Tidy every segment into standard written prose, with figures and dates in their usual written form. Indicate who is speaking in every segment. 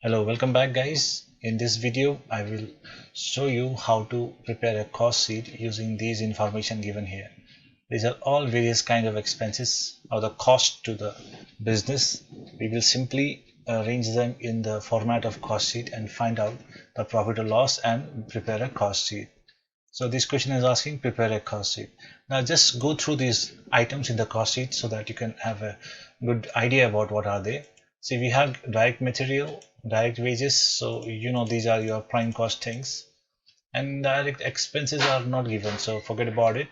Speaker 1: Hello, welcome back guys. In this video I will show you how to prepare a cost sheet using these information given here. These are all various kind of expenses or the cost to the business. We will simply arrange them in the format of cost sheet and find out the profit or loss and prepare a cost sheet. So this question is asking prepare a cost sheet. Now just go through these items in the cost sheet so that you can have a good idea about what are they. See, we have direct material, direct wages, so you know these are your prime cost things, and direct expenses are not given, so forget about it.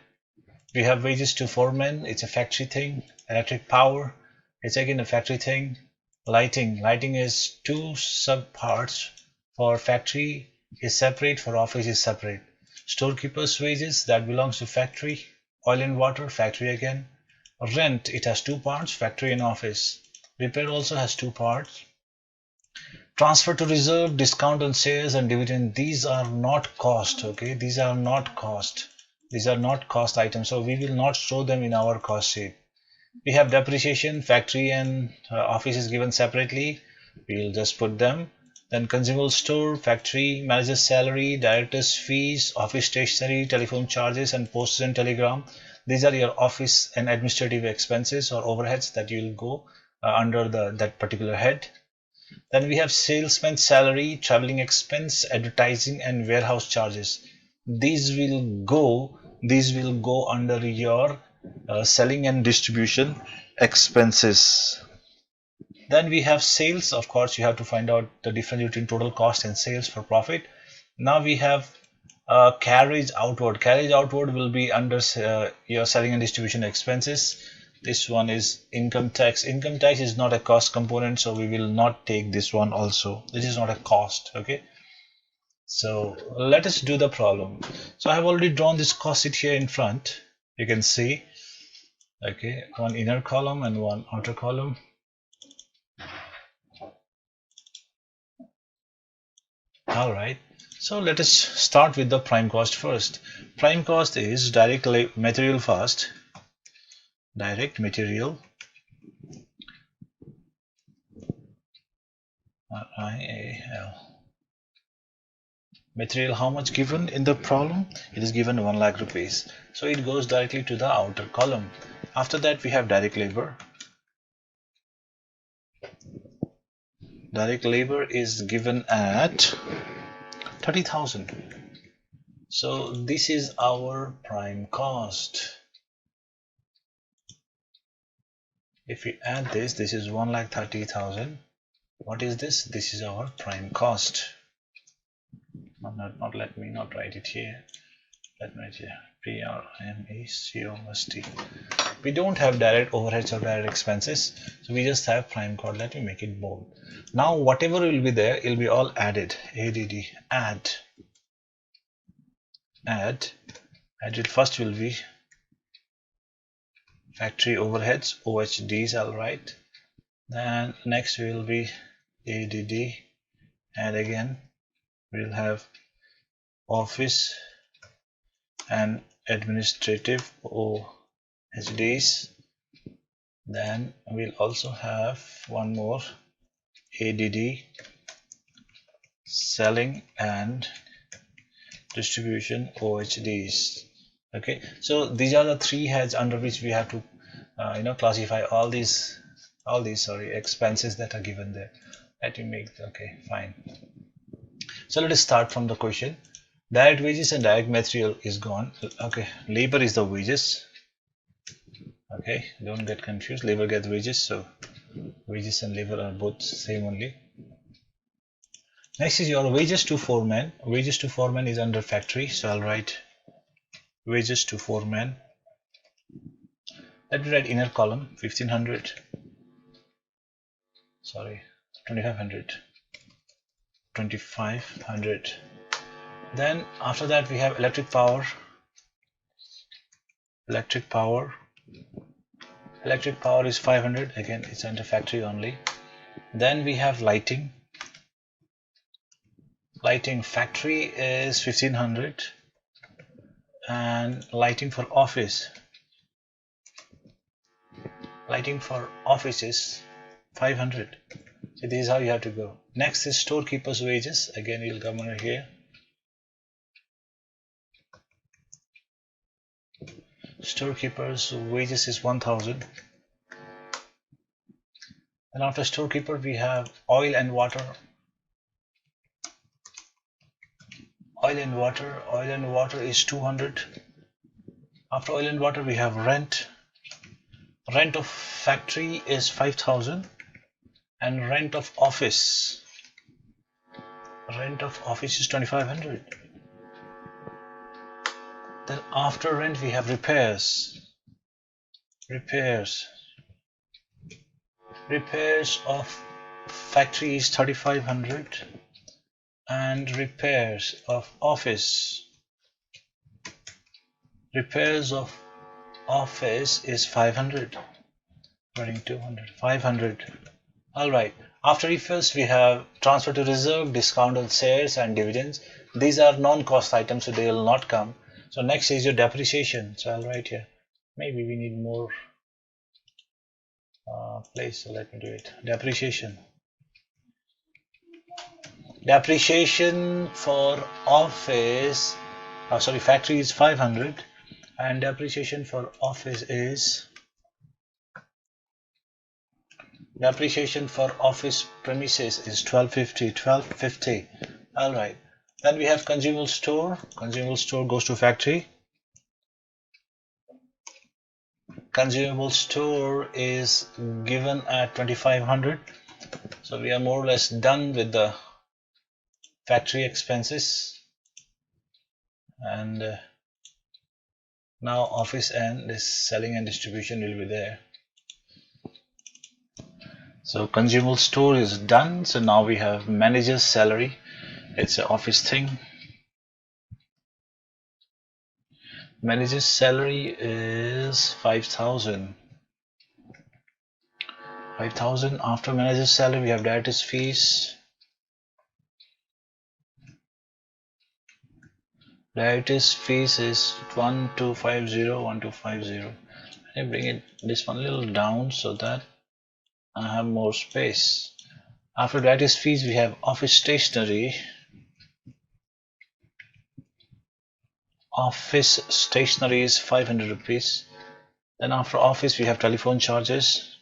Speaker 1: We have wages to foremen, it's a factory thing. Electric power, it's again a factory thing. Lighting is two sub parts. For factory is separate, for office is separate. Storekeeper's wages, that belongs to factory. Oil and water, factory again. Rent, it has two parts, factory and office. Repair also has two parts. Transfer to reserve, discount on shares and dividend, these are not cost. Okay, these are not cost items, so we will not show them in our cost sheet. We have depreciation, factory and office is given separately, we'll just put them. Then consumable store, factory, manager's salary, director's fees, office stationery, telephone charges and postage and telegram, these are your office and administrative expenses or overheads that you'll go under that particular head. Then we have salesman's salary, traveling expense, advertising and warehouse charges. These will go under your selling and distribution expenses. Then we have sales. Of course, you have to find out the difference between total cost and sales for profit. Now we have carriage outward. Carriage outward will be under your selling and distribution expenses. This one is income tax. Income tax is not a cost component, so we will not take this one also. This is not a cost. Okay, so let us do the problem. So I have already drawn this cost sheet here in front. You can see, okay, one inner column and one outer column. All right, so let us start with the prime cost first. Prime cost is direct material first. Direct material, RIAL. Material, how much given in the problem? It is given 1 lakh rupees, so it goes directly to the outer column. After that we have direct labor. Direct labor is given at 30,000, so this is our prime cost. If we add this is 1,30,000. What is this? This is our prime cost. Let me not write it here. Let me write here. PRIMECOST. We don't have direct overheads or direct expenses, so we just have prime cost. Let me make it bold. Now whatever will be there, it will be all added. Add. Added first will be factory overheads, OHDs, all right. Then next will be ADD, and again we'll have office and administrative OHDs. Then we'll also have one more ADD, selling and distribution OHDs. Okay, so these are the three heads under which we have to classify all these expenses that are given there. Let me make, okay, fine. So let us start from the question. Direct wages and direct material is gone. Okay, labor is the wages. Okay, don't get confused, labor gets wages, so wages and labor are both same only. Next is your wages to foreman. Wages to foreman is under factory, so I'll write wages to foreman. Let me write inner column 1500, sorry, 2500. Then after that we have electric power. Electric power is 500, again it's under factory only. Then we have lighting factory is 1500, and lighting for office is 500. So this is how you have to go. Next is storekeeper's wages. Again, you'll come over here. Storekeeper's wages is 1000. And after storekeeper, we have oil and water. Oil and water is 200. After oil and water, we have rent. Rent of factory is 5000. And rent of office is 2500. Then after rent, we have repairs of factory is 3500, and repairs of office is 500. Running 200, 500. All right. After refills, we have transfer to reserve, discount on shares, and dividends. These are non-cost items, so they will not come. So next is your depreciation. So I'll write here. Maybe we need more place, so let me do it. Depreciation for office, factory is 500, and depreciation for office is premises is 1250. All right. Then we have consumable store. Consumable store goes to factory. Consumable store is given at 2500. So we are more or less done with the factory expenses. And now office and this selling and distribution will be there. So consumable store is done. So now we have manager's salary. It's an office thing. Manager's salary is 5000. After manager's salary, we have director's fees. Director's fees is 1250. Let me bring this one a little down so that I have more space. After director's fees, we have office stationery. Office stationery is 500 rupees. Then after office, we have telephone charges.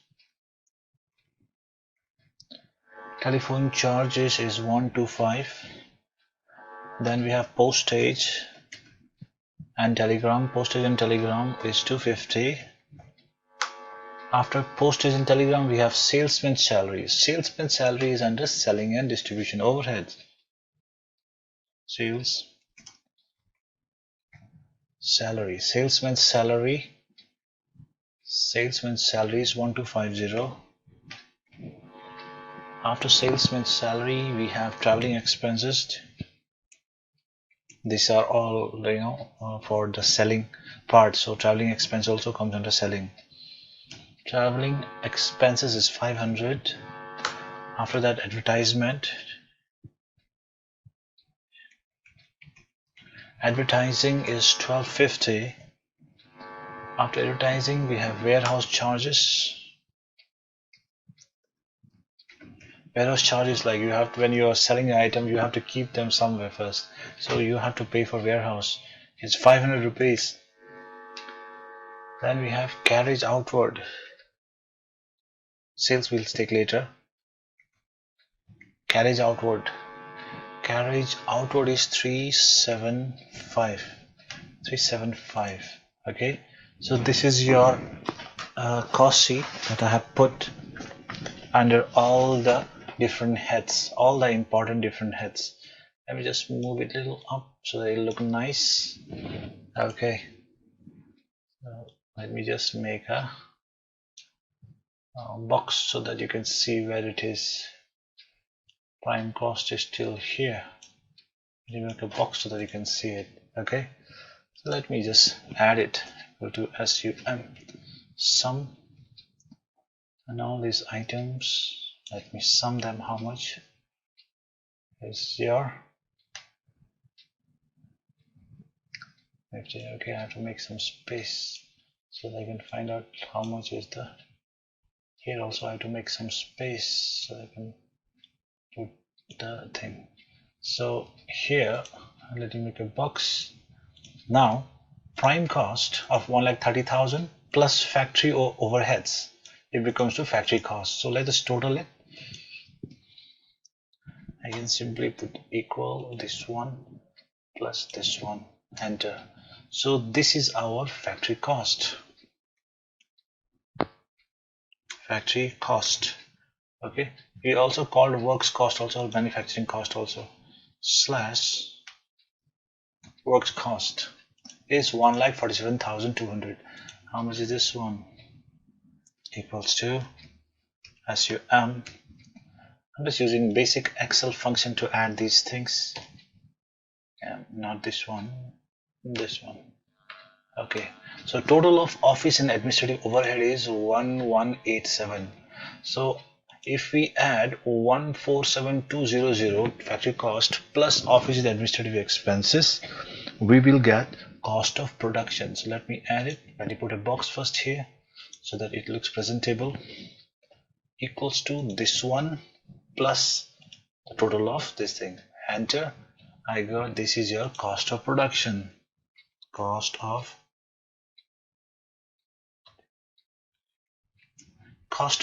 Speaker 1: Telephone charges is 125. Then we have postage and telegram. Postage and telegram is 250. After postage and telegram, we have salesman's salary. Salesman's salary is under selling and distribution overheads. Sales salary. Salesman's salary is 1250. After salesman's salary, we have traveling expenses. These are all, for the selling part. So traveling expense also comes under selling. Traveling expenses is 500. After that, advertising is 1250. After advertising, we have warehouse charges. Warehouse charges, like when you are selling an item, you have to keep them somewhere first. So you have to pay for warehouse. It's 500 rupees. Then we have carriage outward. Sales we'll take later. Carriage outward is 375. Okay, so this is your cost sheet that I have put under all the different heads, all the important different heads. Let me just move it a little up so that it'll look nice. Okay, so let me just make a box so that you can see where it is. Prime cost is still here. Let me make a box so that you can see it. Okay, so let me just add it. Go to SUM, sum, and all these items. Let me sum them. How much is your 50? Okay, I have to make some space so that I can find out how much is the. Here also I have to make some space so I can put the thing. So here, let me make a box. Now, prime cost of 1,30,000 plus factory overheads, it becomes to factory cost. So let us total it. I can simply put equal this one plus this one, enter. So this is our factory cost. Factory cost. Okay, we also called works cost also, manufacturing cost also, slash works cost is 1,47,200. How much is this one? Equals to SUM. I'm just using basic Excel function to add these things. Not this one, this one. Okay, so total of office and administrative overhead is 1187. So if we add 147200 factory cost plus office and administrative expenses, we will get cost of production. So let me add it. Let me put a box first here so that it looks presentable. Equals to this one plus the total of this thing. Enter. I got this is your cost of production. Cost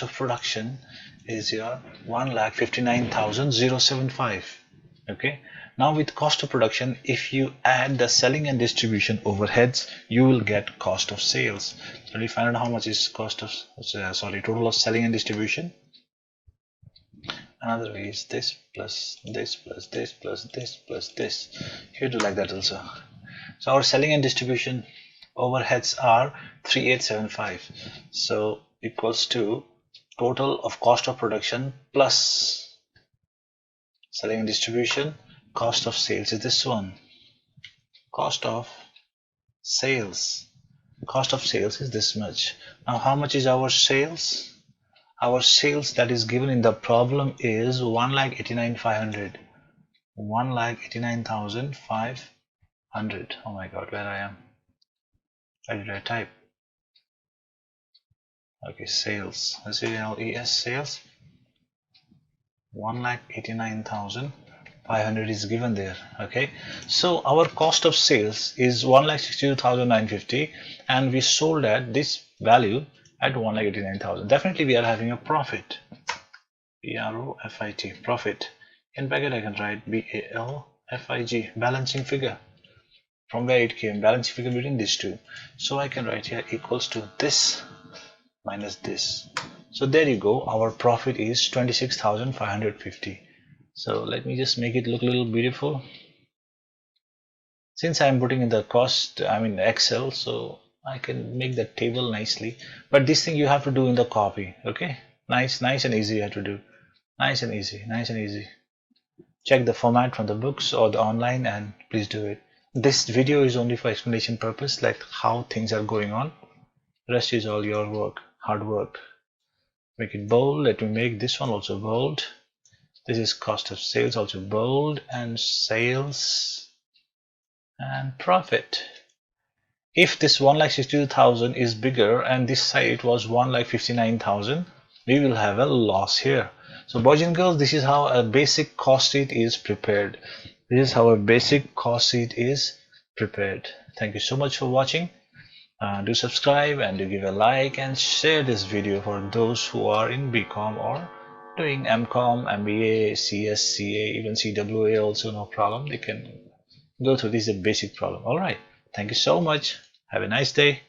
Speaker 1: of production is your 1,59,075. Okay, now with cost of production, if you add the selling and distribution overheads, you will get cost of sales. So we find out how much is cost of total of selling and distribution. Another way is this plus this plus this plus this plus this. You do like that also. So our selling and distribution overheads are 3875. So equals to total of cost of production plus selling and distribution. Cost of sales is this one. Cost of sales. Cost of sales is this much. Now how much is our sales? Our sales that is given in the problem is 1,89,500. 1,89,500. Oh my god, where I am? Where did I type? Okay, sales. SALES, sales. 1,89,500 is given there. Okay, so our cost of sales is 1,62,950 and we sold at this value at 1,89,000. Definitely we are having a profit. PROFIT, profit. In bracket I can write BALFIG, balancing figure. From where it came, balancing figure between these two. So I can write here equals to this minus this. So there you go, our profit is 26,550. So let me just make it look a little beautiful. Since I'm putting in the cost, Excel, so I can make the table nicely. But this thing you have to do in the copy. Okay, nice and easy you have to do. Nice and easy. Check the format from the books or the online and please do it. This video is only for explanation purpose, like how things are going on. Rest is all your work, hard work. Make it bold. Let me make this one also bold. This is cost of sales, also bold, and sales and profit. If this 1,62,000 is bigger and this side was 1,59,000, we will have a loss here. So boys and girls, this is how a basic cost sheet is prepared. This is how a basic cost sheet is prepared. Thank you so much for watching. Do subscribe and do give a like and share this video for those who are in BCom or doing MCom, MBA, CS, CA, even CWA also, no problem. They can go through this, is a basic problem. All right. Thank you so much. Have a nice day.